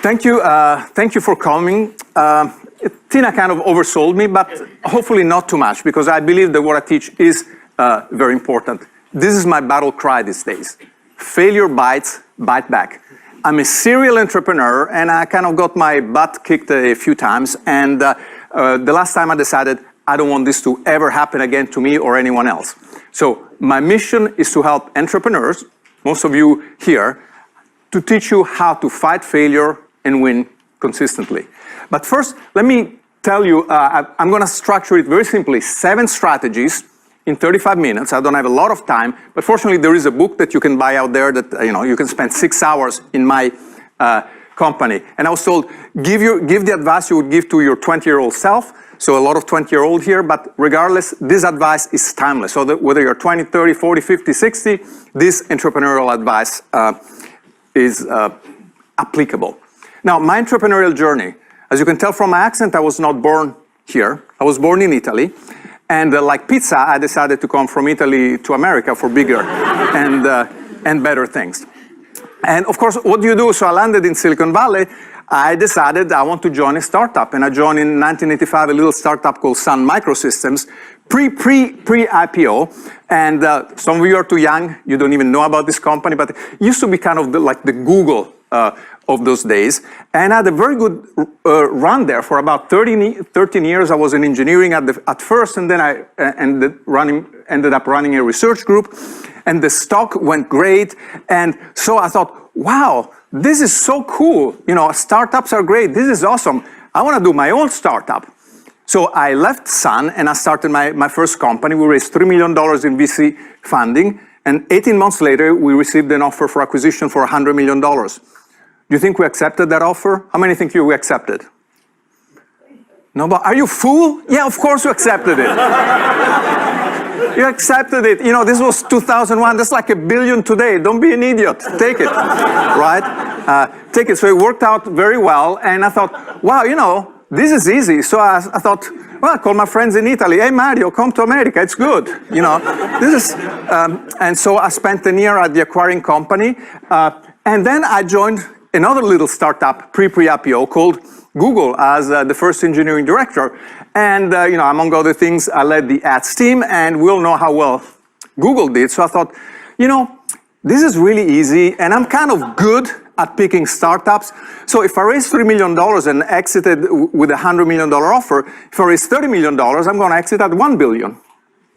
Thank you for coming. Tina kind of oversold me, but hopefully not too much, because I believe that what I teach is very important. This is my battle cry these days. Failure bites, bite back. I'm a serial entrepreneur, and I kind of got my butt kicked a few times, and the last time I decided I don't want this to ever happen again to me or anyone else. So my mission is to help entrepreneurs, most of you here, to teach you how to fight failure and win consistently. But first, let me tell you, I'm going to structure it very simply, 7 strategies in 35 minutes. I don't have a lot of time, but fortunately there is a book that you can buy out there that you can spend 6 hours in my company. And I was told, give the advice you would give to your 20-year-old self. So a lot of 20-year-old here, but regardless, this advice is timeless. So that whether you're 20, 30, 40, 50, 60, this entrepreneurial advice is applicable. Now, my entrepreneurial journey, as you can tell from my accent, I was not born here. I was born in Italy. And like pizza, I decided to come from Italy to America for bigger and better things. And of course, what do you do? So I landed in Silicon Valley. I decided I want to join a startup, and I joined in 1985 a little startup called Sun Microsystems, pre-IPO. And some of you are too young, you don't even know about this company, but it used to be kind of like the Google of those days. And I had a very good run there for about 13 years. I was in engineering at first, and then I ended up running a research group, and the stock went great. And so I thought, wow, this is so cool. Startups are great. This is awesome. I want to do my own startup. So I left Sun and I started my first company. We raised $3 million in VC funding. And 18 months later, we received an offer for acquisition for $100 million. Do you think we accepted that offer? How many think we accepted? No, but are you fool? Yeah, of course you accepted it. You accepted it. This was 2001. That's like $1 billion today. Don't be an idiot. Take it, right? Take it. So it worked out very well. And I thought, wow, this is easy. So I thought, well, I called my friends in Italy. Hey, Mario, come to America. It's good. This is. And so I spent a year at the acquiring company. And then I joined another little startup pre-IPO called Google as the first engineering director. And, among other things, I led the ads team, and we all know how well Google did. So I thought, this is really easy, and I'm kind of good at picking startups. So if I raised $3 million and exited with a $100 million offer, if I raised $30 million, I'm going to exit at $1 billion.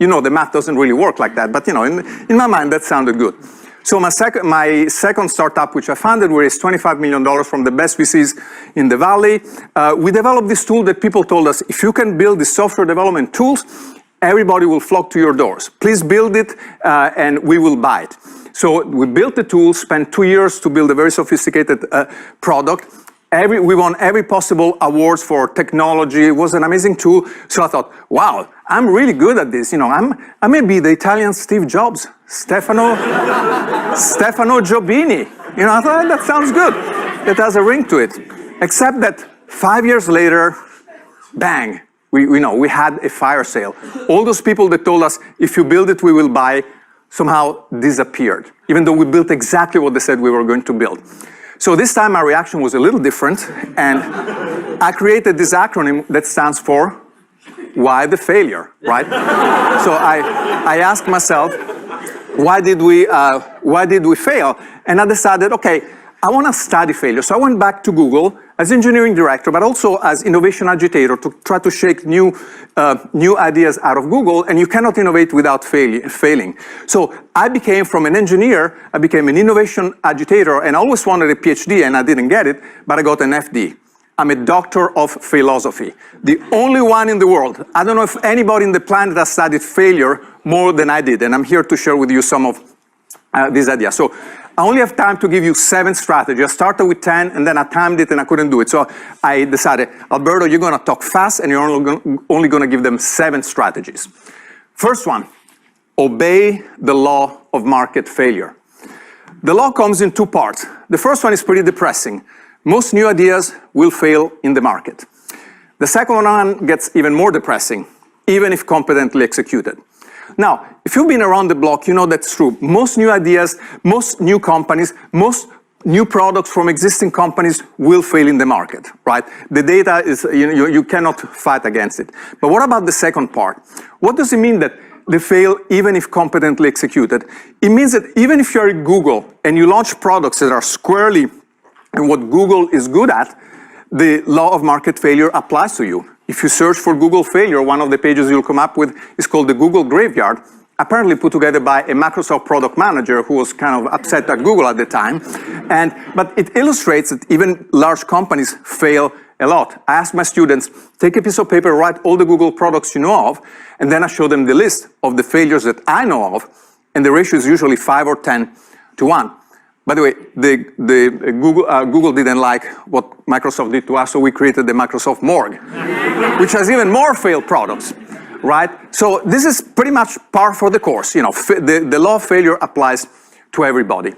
The math doesn't really work like that, but, in my mind, that sounded good. So my second startup, which I founded, we raised $25 million from the best VCs in the Valley. We developed this tool that people told us, if you can build these software development tools, everybody will flock to your doors. Please build it, and we will buy it. So we built the tool, spent 2 years to build a very sophisticated product. We won every possible awards for technology. It was an amazing tool. So I thought, wow, I'm really good at this. I may be the Italian Steve Jobs, Stefano Giobini. I thought that sounds good. It has a ring to it. Except that 5 years later, bang, we had a fire sale. All those people that told us, if you build it, we will buy, somehow disappeared, even though we built exactly what they said we were going to build. So this time my reaction was a little different, and I created this acronym that stands for why the failure, right? So I asked myself, why did we fail? And I decided, okay, I want to study failure. So I went back to Google as engineering director, but also as innovation agitator to try to shake new ideas out of Google, and you cannot innovate without failing. So I became, from an engineer, I became an innovation agitator, and I always wanted a PhD, and I didn't get it, but I got an FD. I'm a doctor of philosophy, the only one in the world. I don't know if anybody in the planet has studied failure more than I did, and I'm here to share with you some of these ideas. So I only have time to give you 7 strategies. I started with 10, and then I timed it, and I couldn't do it. So I decided, Alberto, you're going to talk fast, and you're only going to give them 7 strategies. First one, obey the law of market failure. The law comes in 2 parts. The first one is pretty depressing. Most new ideas will fail in the market. The second one gets even more depressing, even if competently executed. Now, if you've been around the block, you know that's true. Most new ideas, most new companies, most new products from existing companies will fail in the market, right? The data is, you cannot fight against it. But what about the second part? What does it mean that they fail even if competently executed? It means that even if you're at Google and you launch products that are squarely in what Google is good at, the law of market failure applies to you. If you search for Google failure, one of the pages you'll come up with is called the Google Graveyard, apparently put together by a Microsoft product manager who was kind of upset at Google at the time. But it illustrates that even large companies fail a lot. I ask my students, take a piece of paper, write all the Google products you know of, and then I show them the list of the failures that I know of, and the ratio is usually 5 or 10 to 1. By the way, Google didn't like what Microsoft did to us, so we created the Microsoft Morgue, which has even more failed products, right? So this is pretty much par for the course. The law of failure applies to everybody.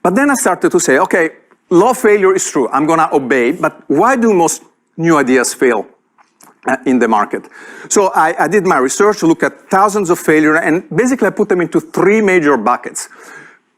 But then I started to say, okay, law of failure is true. I'm going to obey, but why do most new ideas fail in the market? So I did my research, looked at thousands of failures, and basically I put them into 3 major buckets.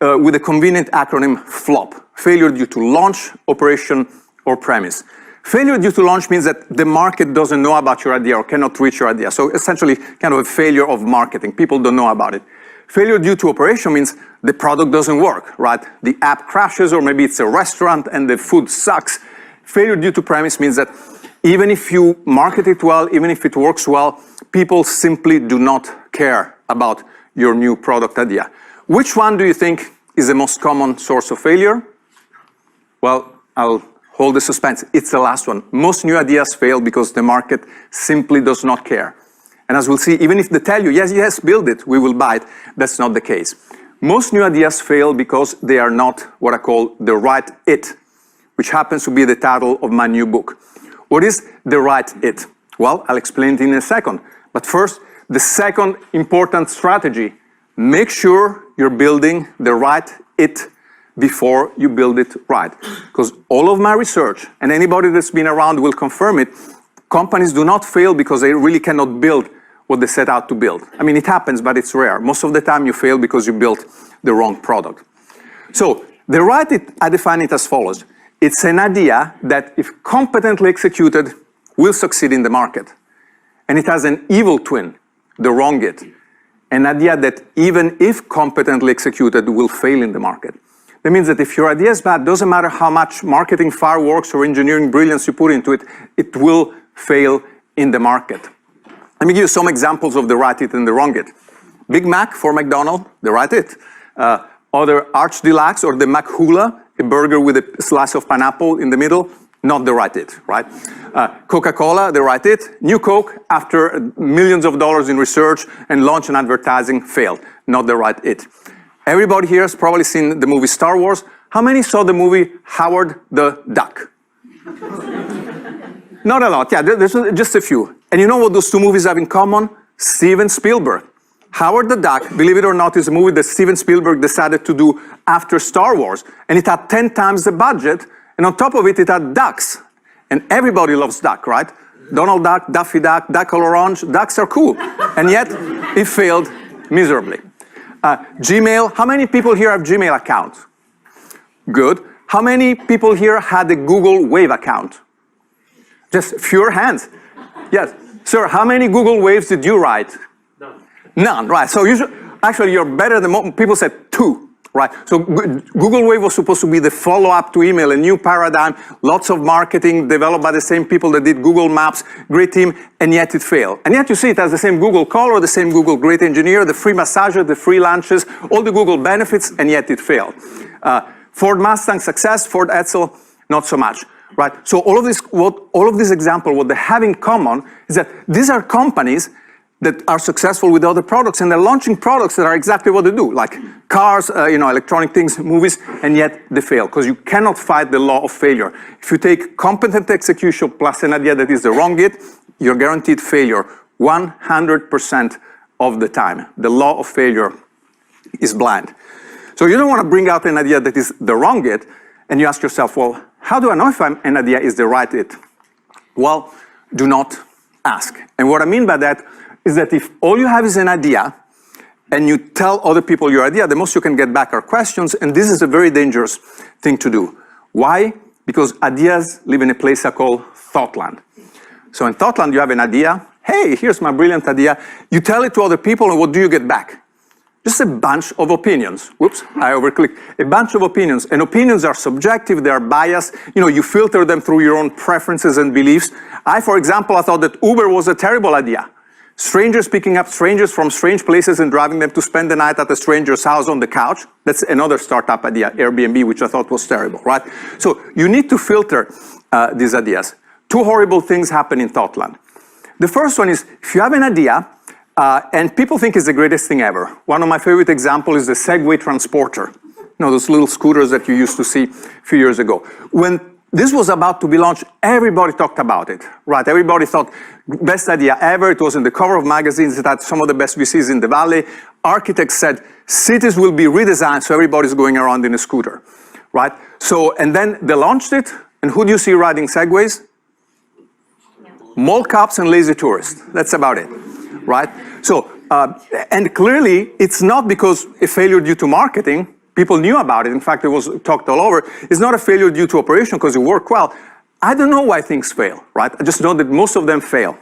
With a convenient acronym FLOP, failure due to launch, operation, or premise. Failure due to launch means that the market doesn't know about your idea or cannot reach your idea. So essentially kind of a failure of marketing. People don't know about it. Failure due to operation means the product doesn't work, right? The app crashes, or maybe it's a restaurant and the food sucks. Failure due to premise means that even if you market it well, even if it works well, people simply do not care about your new product idea. Which one do you think is the most common source of failure? Well, I'll hold the suspense. It's the last one. Most new ideas fail because the market simply does not care. And as we'll see, even if they tell you, yes, build it, we will buy it, that's not the case. Most new ideas fail because they are not what I call the right it, which happens to be the title of my new book. What is the right it? Well, I'll explain it in a second. But first, the second important strategy: make sure you're building the right it before you build it right. Because all of my research, and anybody that's been around will confirm it, companies do not fail because they really cannot build what they set out to build. I mean, it happens, but it's rare. Most of the time you fail because you built the wrong product. So the right it, I define it as follows. It's an idea that, if competently executed, will succeed in the market. And it has an evil twin, the wrong it. An idea that, even if competently executed, will fail in the market. That means that if your idea is bad, doesn't matter how much marketing fireworks or engineering brilliance you put into it, it will fail in the market. Let me give you some examples of the right it and the wrong it. Big Mac for McDonald's, the right it. Other Arch Deluxe or the Mac Hula, a burger with a slice of pineapple in the middle, not the right it, right? Coca-Cola, the right it. New Coke, after millions of dollars in research and launch and advertising, failed. Not the right it. Everybody here has probably seen the movie Star Wars. How many saw the movie Howard the Duck? Not a lot, yeah, there's just a few. And you know what those 2 movies have in common? Steven Spielberg. Howard the Duck, believe it or not, is a movie that Steven Spielberg decided to do after Star Wars. And it had 10 times the budget. And on top of it, it had ducks. And everybody loves duck, right? Donald Duck, Daffy Duck, Duck All Orange, ducks are cool. And yet, it failed miserably. Gmail, how many people here have Gmail accounts? Good. How many people here had a Google Wave account? Just fewer hands. Yes. Sir, how many Google Waves did you write? None, right. So actually, you're better than most. People said 2. Right, so Google Wave was supposed to be the follow-up to email, a new paradigm, lots of marketing developed by the same people that did Google Maps, great team, and yet it failed. And yet you see it as the same Google caller, the same Google great engineer, the free massager, the free lunches, all the Google benefits, and yet it failed. Ford Mustang success, Ford Edsel, not so much. Right, so all of these examples, what they have in common is that these are companies that are successful with other products, and they're launching products that are exactly what they do, like cars, electronic things, movies, and yet they fail, because you cannot fight the law of failure. If you take competent execution plus an idea that is the wrong it, you're guaranteed failure 100% of the time. The law of failure is blind. So you don't want to bring out an idea that is the wrong it, and you ask yourself, well, how do I know if an idea is the right it? Well, do not ask. And what I mean by that is that if all you have is an idea, and you tell other people your idea, the most you can get back are questions, and this is a very dangerous thing to do. Why? Because ideas live in a place I call Thoughtland. So in Thoughtland, you have an idea. Hey, here's my brilliant idea. You tell it to other people, and what do you get back? Just a bunch of opinions. Whoops, I overclicked. A bunch of opinions. And opinions are subjective, they are biased. You filter them through your own preferences and beliefs. For example, I thought that Uber was a terrible idea. Strangers picking up strangers from strange places and driving them to spend the night at a stranger's house on the couch. That's another startup idea, Airbnb, which I thought was terrible, right? So you need to filter these ideas. Two horrible things happen in Thoughtland. The first one is, if you have an idea, and people think it's the greatest thing ever. One of my favorite examples is the Segway transporter. Those little scooters that you used to see a few years ago. When this was about to be launched, everybody talked about it, right? Everybody thought, best idea ever. It was in the cover of magazines. It had some of the best VCs in the valley. Architects said, cities will be redesigned so everybody's going around in a scooter, right? So, and then they launched it, and who do you see riding Segways? Mall cops and lazy tourists. That's about it, right? So, and clearly, it's not because a failure due to marketing. People knew about it. In fact, it was talked all over. It's not a failure due to operation because it worked well. I don't know why things fail, right? I just know that most of them fail.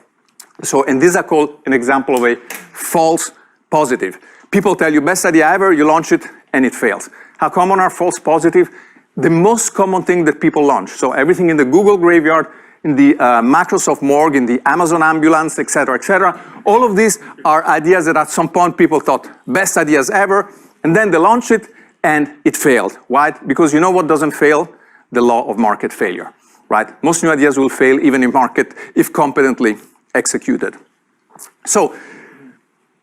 So, and this I call an example of a false positive. People tell you, best idea ever, you launch it, and it fails. How common are false positive? The most common thing that people launch. So everything in the Google graveyard, in the Microsoft morgue, in the Amazon ambulance, et cetera, all of these are ideas that at some point people thought, best ideas ever, and then they launch it, and it failed. Why? Because you know what doesn't fail? The law of market failure, right? Most new ideas will fail even in market if competently executed. So,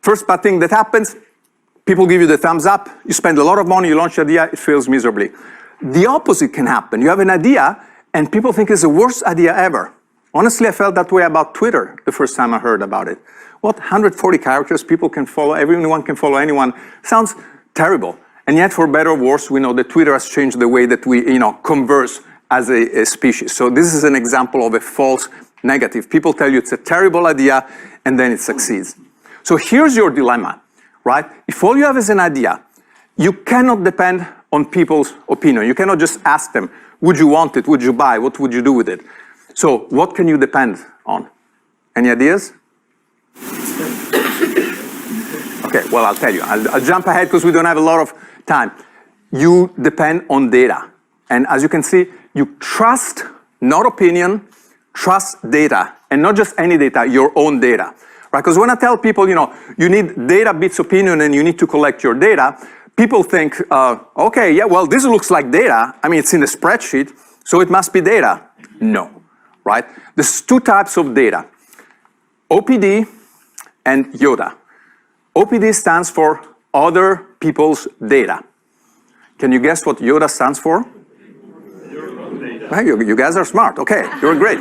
first bad thing that happens, people give you the thumbs up, you spend a lot of money, you launch the idea, it fails miserably. The opposite can happen. You have an idea, and people think it's the worst idea ever. Honestly, I felt that way about Twitter the first time I heard about it. What, 140 characters, people can follow, everyone can follow anyone. Sounds terrible. And yet, for better or worse, we know that Twitter has changed the way that we, converse as a species. So this is an example of a false negative. People tell you it's a terrible idea, and then it succeeds. So here's your dilemma, right? If all you have is an idea, you cannot depend on people's opinion. You cannot just ask them, would you want it? Would you buy? What would you do with it? So what can you depend on? Any ideas? Okay, well, I'll tell you. I'll jump ahead because we don't have a lot of time. You depend on data. And as you can see, you trust, not opinion, trust data. And not just any data, your own data. Right? Because when I tell people, you need data beats opinion and you need to collect your data, people think, okay, yeah, well, this looks like data. I mean, it's in a spreadsheet, so it must be data. No, right? There's two types of data, OPD and YODA. OPD stands for other people's data. Can you guess what YODA stands for? Your own data. Well, you guys are smart. Okay, you're great.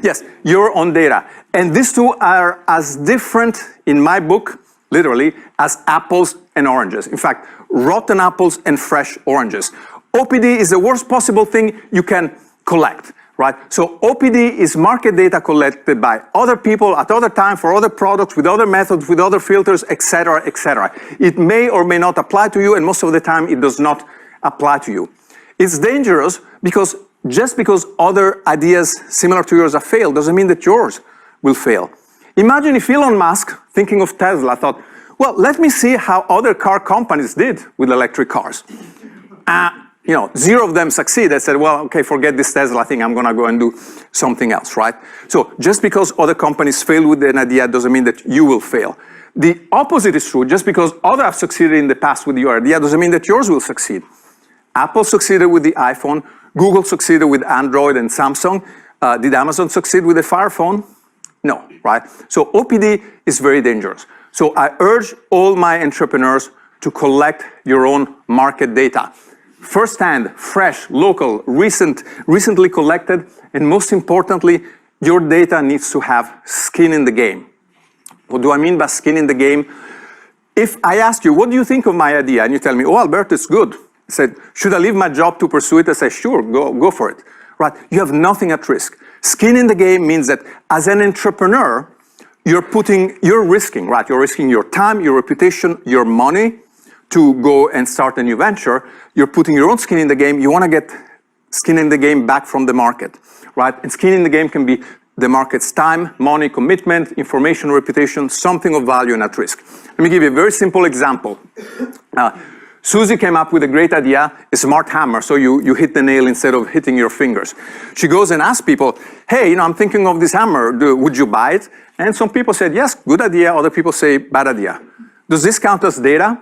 Yes, your own data. And these two are as different in my book, literally, as apples and oranges. In fact, rotten apples and fresh oranges. OPD is the worst possible thing you can collect, right? So OPD is market data collected by other people at other time for other products, with other methods, with other filters, et cetera, et cetera. It may or may not apply to you, and most of the time it does not apply to you. It's dangerous because just because other ideas similar to yours have failed doesn't mean that yours will fail. Imagine if Elon Musk, thinking of Tesla, thought, well, let me see how other car companies did with electric cars. Zero of them succeed. I said, well, okay, forget this Tesla thing. I'm going to go and do something else, right? So just because other companies fail with an idea doesn't mean that you will fail. The opposite is true. Just because others have succeeded in the past with your idea doesn't mean that yours will succeed. Apple succeeded with the iPhone. Google succeeded with Android and Samsung. Did Amazon succeed with the Fire Phone? No, right? So OPD is very dangerous. So I urge all my entrepreneurs to collect your own market data. First-hand, fresh, local, recently collected, and most importantly, your data needs to have skin in the game. What do I mean by skin in the game? If I ask you, what do you think of my idea? And you tell me, oh, Alberto, it's good. I said, should I leave my job to pursue it? I say, sure, go for it. Right? You have nothing at risk. Skin in the game means that as an entrepreneur, you're risking, right? You're risking your time, your reputation, your money to go and start a new venture. You're putting your own skin in the game. You want to get skin in the game back from the market, right? And skin in the game can be the market's time, money, commitment, information, reputation, something of value and at risk. Let me give you a very simple example. Susie came up with a great idea, a smart hammer, so you hit the nail instead of hitting your fingers. She goes and asks people, hey, I'm thinking of this hammer, would you buy it? And some people said, yes, good idea. Other people say, bad idea. Does this count as data?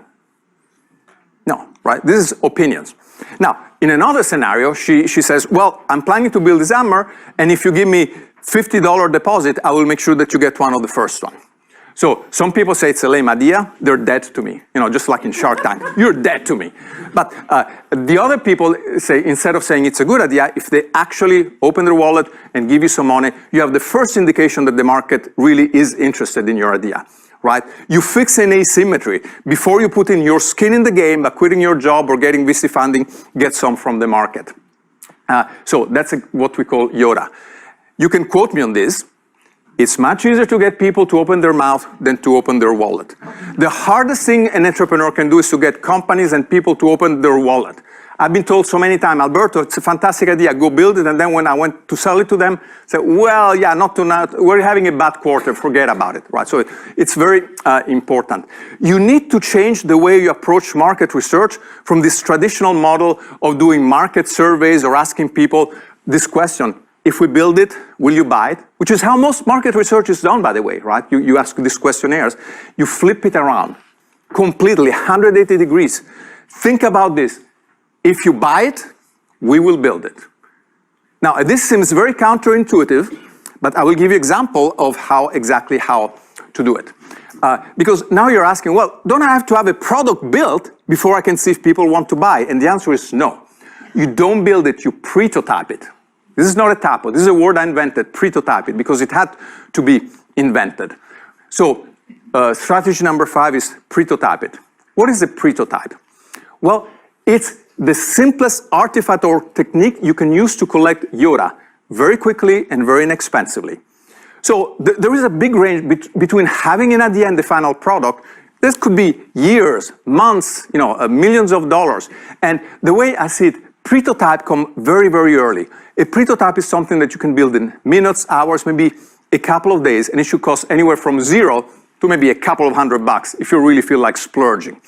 No, right? This is opinions. Now, in another scenario, she says, well, I'm planning to build this hammer, and if you give me $50 deposit, I will make sure that you get one of the first one. So some people say it's a lame idea, they're dead to me. Just like in Shark Tank, you're dead to me. But the other people say, instead of saying it's a good idea, if they actually open their wallet and give you some money, you have the first indication that the market really is interested in your idea, right? You fix an asymmetry. Before you put in your skin in the game by quitting your job or getting VC funding, get some from the market. So that's what we call Yoda. You can quote me on this. It's much easier to get people to open their mouth than to open their wallet. The hardest thing an entrepreneur can do is to get companies and people to open their wallet. I've been told so many times, Alberto, it's a fantastic idea, go build it. And then when I went to sell it to them, said, well, yeah, not tonight, we're having a bad quarter, forget about it, right? So it's very important. You need to change the way you approach market research from this traditional model of doing market surveys or asking people this question, if we build it, will you buy it? Which is how most market research is done, by the way, right? You ask these questionnaires, you flip it around completely, 180 degrees. Think about this. If you buy it, we will build it. Now, this seems very counterintuitive, but I will give you an example of exactly how to do it. Because now you're asking, well, don't I have to have a product built before I can see if people want to buy? And the answer is no. You don't build it, you prototype it. This is not a typo. This is a word I invented, prototype it, because it had to be invented. So strategy number 5 is prototype it. What is a prototype? Well, it's the simplest artifact or technique you can use to collect Yoda very quickly and very inexpensively. So there is a big range between having an idea and the final product. This could be years, months, millions of dollars. And the way I see it, prototype come very, very early. A prototype is something that you can build in minutes, hours, maybe a couple of days, and it should cost anywhere from $0 to maybe a couple of $100 if you really feel like splurging,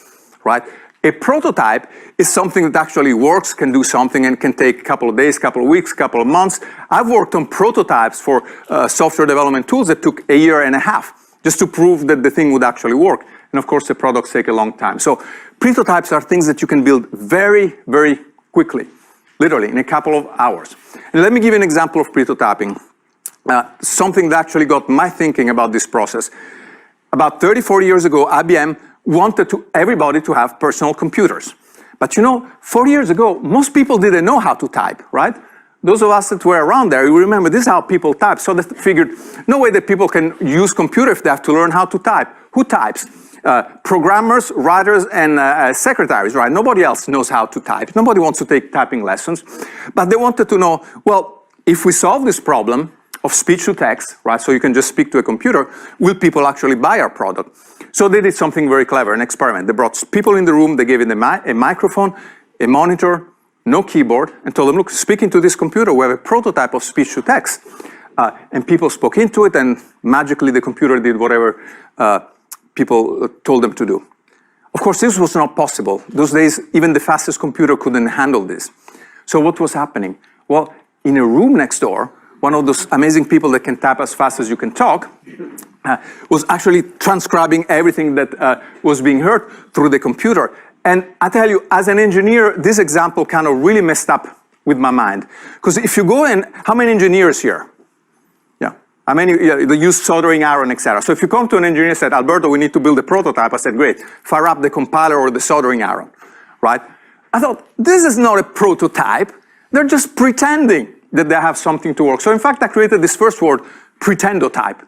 right? A prototype is something that actually works, can do something, and can take a couple of days, couple of weeks, couple of months. I've worked on prototypes for software development tools that took a year and a half just to prove that the thing would actually work. And of course, the products take a long time. So prototypes are things that you can build very, very quickly, literally in a couple of hours. And let me give you an example of prototyping, something that actually got my thinking about this process. About 34 years ago, IBM wanted everybody to have personal computers. But 40 years ago, most people didn't know how to type, right? Those of us that were around there, you remember this is how people type. So they figured, no way that people can use computer if they have to learn how to type. Who types? Programmers, writers, and secretaries, right? Nobody else knows how to type. Nobody wants to take typing lessons. But they wanted to know, well, if we solve this problem of speech to text, right, so you can just speak to a computer, will people actually buy our product? So they did something very clever, an experiment. They brought people in the room, they gave them a microphone, a monitor, no keyboard, and told them, look, speak into this computer, we have a prototype of speech to text. And people spoke into it, and magically the computer did whatever people told them to do. Of course, this was not possible. Those days, even the fastest computer couldn't handle this. So what was happening? Well, in a room next door, one of those amazing people that can type as fast as you can talk was actually transcribing everything that was being heard through the computer. And I tell you, as an engineer, this example kind of really messed up with my mind. Because if you go in, how many engineers here? I mean, they use soldering iron, etc. So if you come to an engineer and said, Alberto, we need to build a prototype, I said, great, fire up the compiler or the soldering iron, right? I thought, this is not a prototype. They're just pretending that they have something to work. So in fact, I created this first word, pretendotype.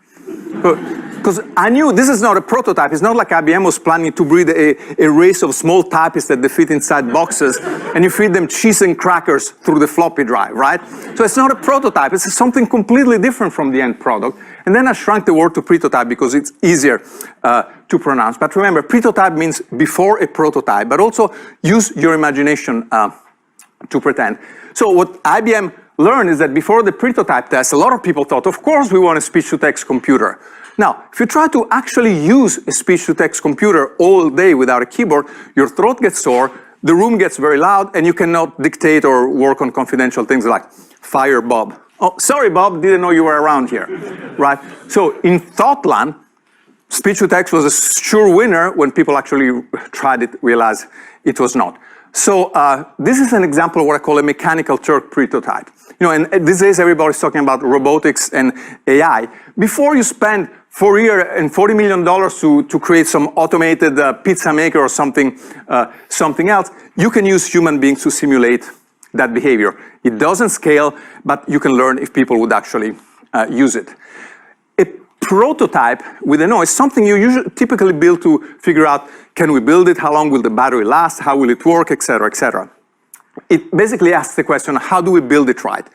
Because I knew this is not a prototype. It's not like IBM was planning to breed a race of small typists that they fit inside boxes, and you feed them cheese and crackers through the floppy drive, right? So it's not a prototype. It's something completely different from the end product. And then I shrunk the word to prototype because it's easier to pronounce. But remember, prototype means before a prototype, but also use your imagination to pretend. So what IBM learned is that before the prototype test, a lot of people thought, of course we want a speech-to-text computer. Now, if you try to actually use a speech-to-text computer all day without a keyboard, your throat gets sore, the room gets very loud, and you cannot dictate or work on confidential things like fire Bob. Oh, sorry, Bob, didn't know you were around here, right? So in Thoughtland, speech-to-text was a sure winner. When people actually tried it, realized it was not. So this is an example of what I call a mechanical Turk prototype. You know, and these days everybody's talking about robotics and AI. Before you spend $40 million to create some automated pizza maker or something else, you can use human beings to simulate that behavior. It doesn't scale, but you can learn if people would actually use it. A prototype with a no is something you typically build to figure out, can we build it, how long will the battery last, how will it work, et cetera, et cetera. It basically asks the question, how do we build it right?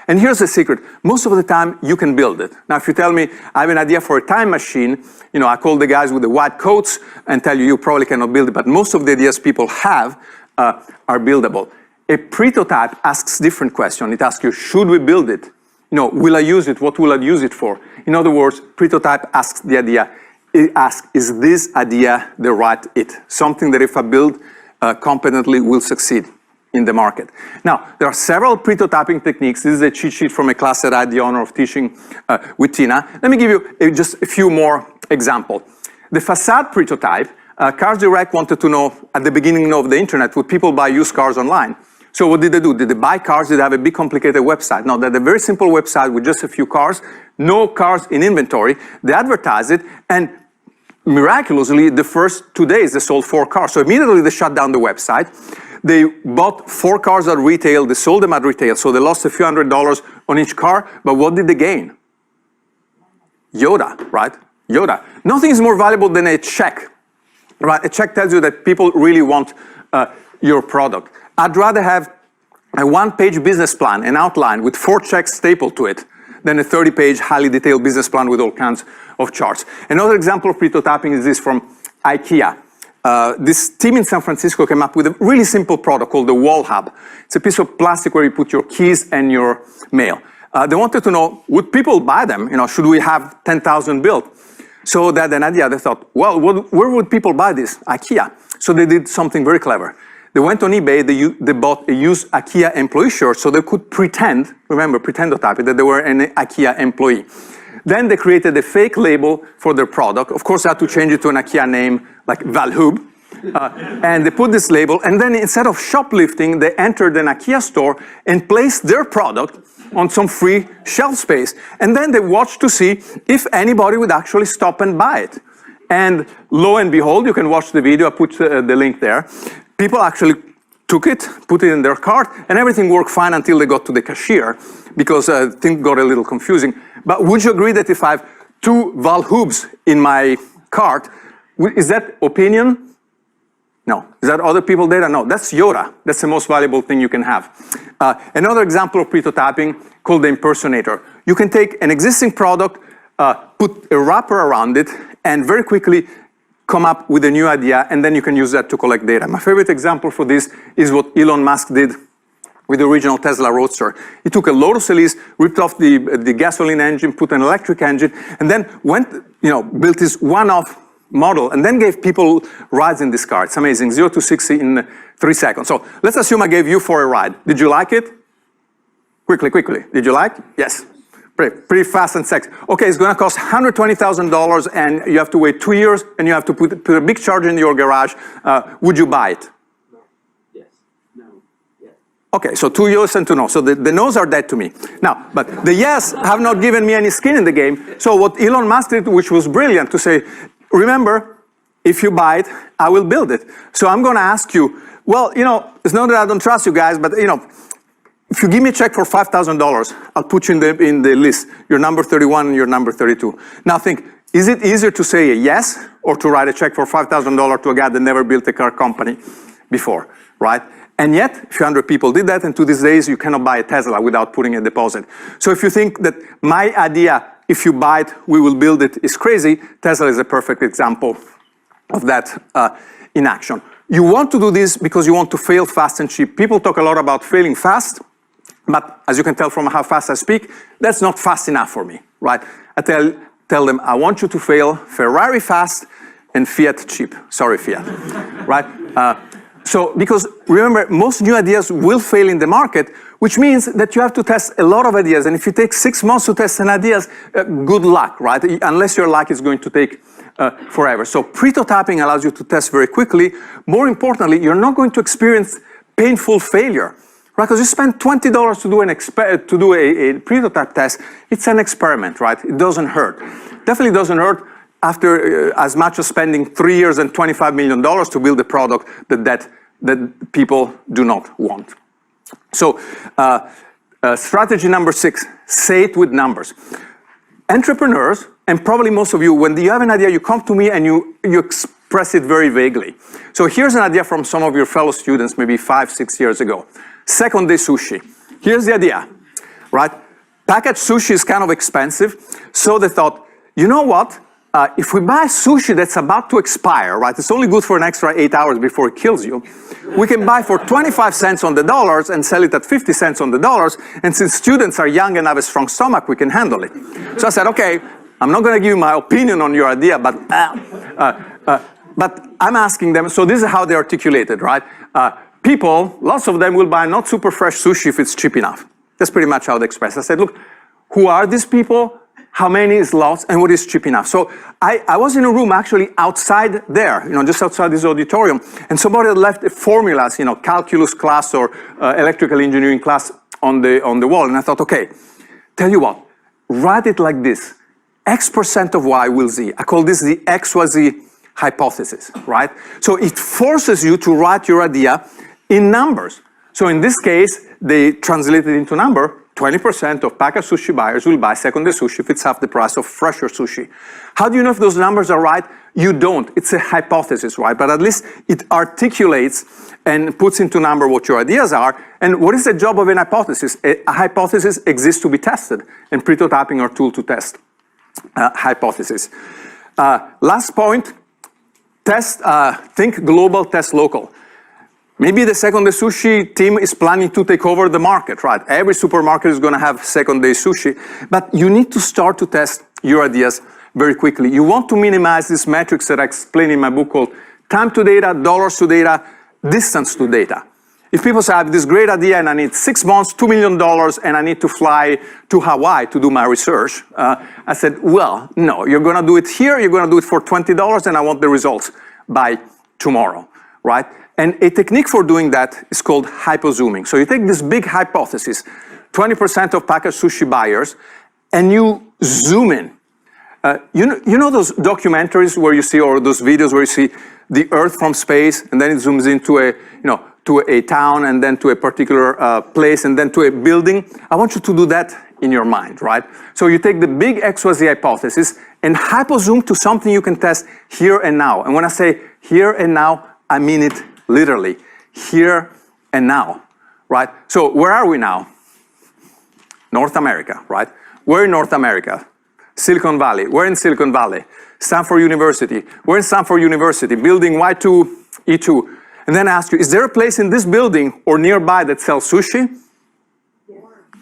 And here's the secret. Most of the time, you can build it. Now, if you tell me, I have an idea for a time machine, you know, I call the guys with the white coats and tell you, you probably cannot build it, but most of the ideas people have are buildable. A prototype asks different question. It asks you, should we build it? You know, will I use it? What will I use it for? In other words, prototype asks the idea, it asks, is this idea the right it? Something that if I build competently will succeed in the market. Now, there are several prototyping techniques. This is a cheat sheet from a class that I had the honor of teaching with Tina. Let me give you just a few more examples. The facade prototype, Cars Direct wanted to know at the beginning of the internet, would people buy used cars online? So what did they do? Did they buy cars? Did they have a big complicated website? No, they had a very simple website with just a few cars, no cars in inventory. They advertised it, and miraculously, the first 2 days, they sold 4 cars. So immediately they shut down the website. They bought 4 cars at retail, they sold them at retail, so they lost a few $100s on each car, but what did they gain? Yoda, right? Yoda. Nothing is more valuable than a check, right? A check tells you that people really want your product. I'd rather have a 1-page business plan, an outline with 4 checks stapled to it, than a 30-page, highly detailed business plan with all kinds of charts. Another example of prototyping is this from IKEA. This team in San Francisco came up with a really simple product called the Wall Hub. It's a piece of plastic where you put your keys and your mail. They wanted to know, would people buy them? You know, should we have 10,000 built? So they had an idea. They thought, well, where would people buy this? IKEA. So they did something very clever. They went on eBay, they bought a used IKEA employee shirt so they could pretend, remember, pretendotype it, that they were an IKEA employee. Then they created a fake label for their product. Of course, they had to change it to an IKEA name like Valhub. And they put this label, and then instead of shoplifting, they entered an IKEA store and placed their product on some free shelf space. And then they watched to see if anybody would actually stop and buy it. And lo and behold, you can watch the video, I put the link there. People actually took it, put it in their cart, and everything worked fine until they got to the cashier, because things got a little confusing. But would you agree that if I have 2 Valhubs in my cart, is that opinion? No. Is that other people's data? No. That's Yoda. That's the most valuable thing you can have. Another example of prototyping called the impersonator. You can take an existing product, put a wrapper around it, and very quickly come up with a new idea, and then you can use that to collect data. My favorite example for this is what Elon Musk did with the original Tesla Roadster. He took a Lotus Elise, ripped off the gasoline engine, put an electric engine, and then built this one-off model, and then gave people rides in this car. It's amazing, 0 to 60 in 3 seconds. So let's assume I gave you 4 a ride. Did you like it? Quickly. Did you like? Yes. Pretty fast and sexy. Okay, it's gonna cost $120,000 and you have to wait 2 years and you have to put a big charger in your garage. Would you buy it? No. Yes. No. Yes. Okay, so 2 years and 2 no. So the no's are dead to me. Now, but the yes have not given me any skin in the game. So what Elon Musk did, which was brilliant, to say, remember, if you buy it, I will build it. So I'm gonna ask you, well, it's not that I don't trust you guys, but if you give me a check for $5,000, I'll put you in the list. You're number 31 and you're number 32. Now think, is it easier to say a yes or to write a check for $5,000 to a guy that never built a car company before, right? And yet, a few hundred people did that, and to these days, you cannot buy a Tesla without putting a deposit. So if you think that my idea, if you buy it, we will build it, is crazy, Tesla is a perfect example of that in action. You want to do this because you want to fail fast and cheap. People talk a lot about failing fast, but as you can tell from how fast I speak, that's not fast enough for me, right? I tell them, I want you to fail Ferrari fast and Fiat cheap. Sorry, Fiat, right? So, because remember, most new ideas will fail in the market, which means that you have to test a lot of ideas. And if you take 6 months to test an idea, good luck, right? Unless your luck is going to take forever. So prototyping allows you to test very quickly. More importantly, you're not going to experience painful failure, right? Because you spend $20 to do a prototype test. It's an experiment, right? It doesn't hurt. Definitely doesn't hurt after as much as spending 3 years and $25 million to build a product that people do not want. So strategy number 6, say it with numbers. Entrepreneurs, and probably most of you, when you have an idea, you come to me and you express it very vaguely. So here's an idea from some of your fellow students, maybe 5-6 years ago. Second day sushi. Here's the idea, right? Packaged sushi is kind of expensive, so they thought, you know what? If we buy sushi that's about to expire, right, it's only good for an extra 8 hours before it kills you, we can buy for 25 cents on the dollars and sell it at 50 cents on the dollars, and since students are young and have a strong stomach, we can handle it. So I said, okay, I'm not going to give you my opinion on your idea, but I'm asking them, so this is how they articulated, right? People, lots of them will buy not super fresh sushi if it's cheap enough. That's pretty much how they express. I said, look, who are these people? How many is lots, and what is cheap enough? So I was in a room actually outside there, just outside this auditorium, and somebody had left formulas, calculus class or electrical engineering class on the wall, and I thought, okay, tell you what, write it like this: X% of Y will Z. I call this the XYZ hypothesis, right? So it forces you to write your idea in numbers. So in this case, they translate it into number. 20% of packaged sushi buyers will buy second day sushi if it's half the price of fresher sushi. How do you know if those numbers are right? You don't. It's a hypothesis, right? But at least it articulates and puts into number what your ideas are. And what is the job of an hypothesis? A hypothesis exists to be tested, and prototyping are a tool to test hypothesis. Last point, think global, test local. Maybe the second day sushi team is planning to take over the market, right? Every supermarket is going to have second day sushi, but you need to start to test your ideas very quickly. You want to minimize these metrics that I explain in my book called time to data, dollars to data, distance to data. If people say, I have this great idea and I need 6 months, $2 million, and I need to fly to Hawaii to do my research, I said, well, no, you're going to do it here, you're going to do it for $20, and I want the results by tomorrow, right? And a technique for doing that is called hypozooming. So you take this big hypothesis, 20% of packaged sushi buyers, and you zoom in. You know those documentaries where you see, or those videos where you see the Earth from space, and then it zooms into to a town, and then to a particular place, and then to a building? I want you to do that in your mind, right? So you take the big XYZ hypothesis and hypozoom to something you can test here and now. And when I say here and now, I mean it literally, here and now, right? So where are we now? North America, right? We're in North America. Silicon Valley. We're in Silicon Valley. Stanford University. We're in Stanford University, building Y2, E2. And then I ask you, is there a place in this building or nearby that sells sushi?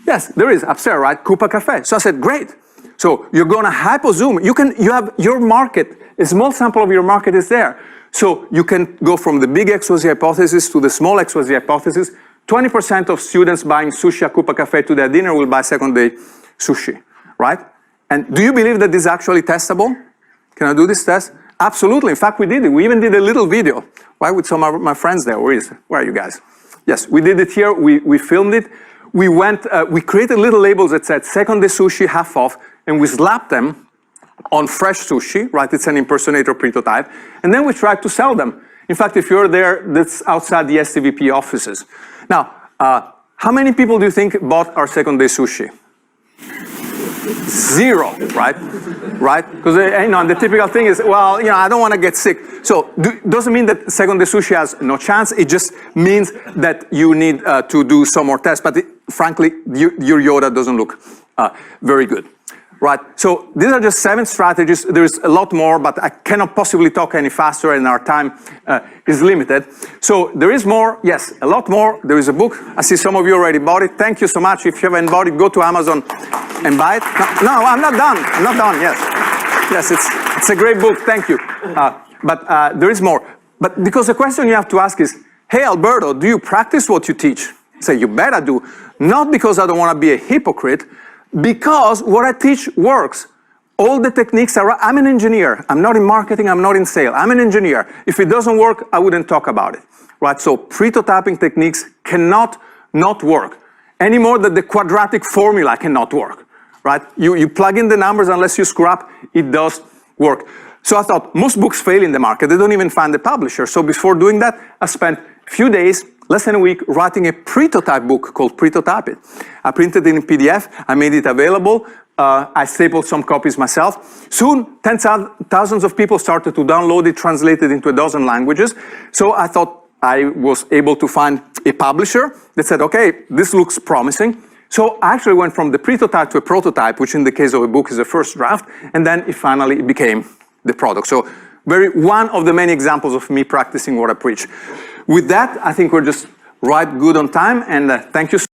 Yes, there is, upstairs, right? Coupa Cafe. So I said, great. So you're going to hypozoom. You have your market, a small sample of your market is there. So you can go from the big XYZ hypothesis to the small XYZ hypothesis. 20% of students buying sushi at Coupa Cafe to their dinner will buy second day sushi, right? And do you believe that this is actually testable? Can I do this test? Absolutely. In fact, we did it. We even did a little video, right, with some of my friends there. Where are you guys? Yes, we did it here. We filmed it. We created little labels that said second day sushi, half off, and we slapped them on fresh sushi, right? It's an impersonator prototype. And then we tried to sell them. In fact, if you're there, that's outside the SCVP offices. Now, How many people do you think bought our second day sushi? 0, right? Right? Because the typical thing is, well, I don't want to get sick. So doesn't mean that second day sushi has no chance. It just means that you need to do some more tests. But frankly, your Yoda doesn't look very good. Right, so these are just 7 strategies. There's a lot more, but I cannot possibly talk any faster and our time is limited. So there is more, yes, a lot more. There is a book. I see some of you already bought it. Thank you so much. If you haven't bought it, go to Amazon and buy it. No, I'm not done. I'm not done, yes. Yes, it's a great book, thank you. But there is more. But because the question you have to ask is, hey, Alberto, do you practice what you teach? Say, you better do. Not because I don't want to be a hypocrite, because what I teach works. All the techniques are, I'm an engineer. I'm not in marketing, I'm not in sales. I'm an engineer. If it doesn't work, I wouldn't talk about it, right? So prototyping techniques cannot not work, any more than the quadratic formula cannot work, right? You plug in the numbers, unless you screw up, it does work. So I thought, most books fail in the market. They don't even find a publisher. So before doing that, I spent a few days, less than a week, writing a prototype book called Prototype It. I printed it in PDF, I made it available, I stapled some copies myself. Soon, thousands of people started to download it, translated into 12 languages. So I thought I was able to find a publisher that said, okay, this looks promising. So I actually went from the prototype to a prototype, which in the case of a book is a first draft, and then it finally became the product. So one of the many examples of me practicing what I preach. With that, I think we're just right good on time, and thank you so